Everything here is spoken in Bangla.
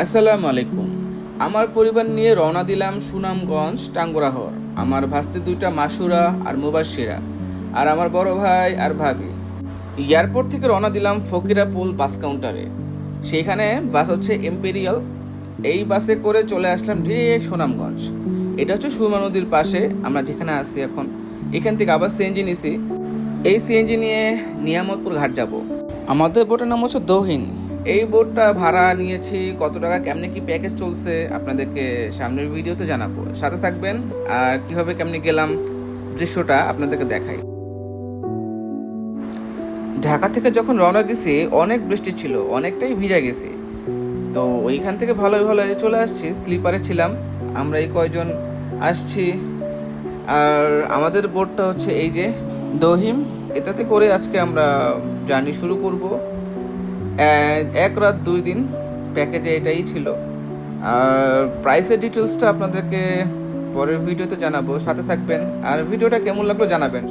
আসসালামু আলাইকুম। আমার পরিবার নিয়ে রওনা দিলাম সুনামগঞ্জ টাঙ্গুরাহর। আমার ভাস্তে দুইটা মাসুরা আর মুবাশিরা, আর আমার বড় ভাই আর ভাবি। এয়ারপোর্ট থেকে রওনা দিলাম ফকিরাপুল বাস কাউন্টারে। সেখানে বাস হচ্ছে এম্পেরিয়াল। এই বাসে করে চলে আসলাম ডিরেক্ট সুনামগঞ্জ। এটা হচ্ছে সুরমা নদীর পাশে আমরা যেখানে আছি এখন। এখান থেকে আবার সিএনজি নিছি। এই সিএনজি নিয়ে নিয়ামতপুর ঘাট যাব। আমাদের বোটের নাম হচ্ছে দহিন। এই বোটটা ভাড়া নিয়েছি, কত টাকা, কেমনে কি প্যাকেজ চলছে আপনাদেরকে সামনের ভিডিওতে জানাবো। সাথে থাকবেন। আর কিভাবে কেমনে গেলাম দৃশ্যটা আপনাদেরকে দেখাই। ঢাকা থেকে যখন রওনা দিছি অনেক বৃষ্টি ছিল, অনেকটাই ভিজে গেছি। তো ওইখান থেকে ভালোই চলে আসছি। স্লিপারে ছিলাম আমরা, এই কয়জন আসছি। আর আমাদের বোটটা হচ্ছে এই যে দহিম। এটাতে করে আজকে আমরা জার্নি শুরু করব। 1 রাত 2 দিন প্যাকেজে এটাই ছিল। আর প্রাইসের ডিটেলসটা আপনাদেরকে পরের ভিডিওতে জানাবো। সাথে থাকবেন। আর ভিডিওটা কেমন লাগলো জানাবেন।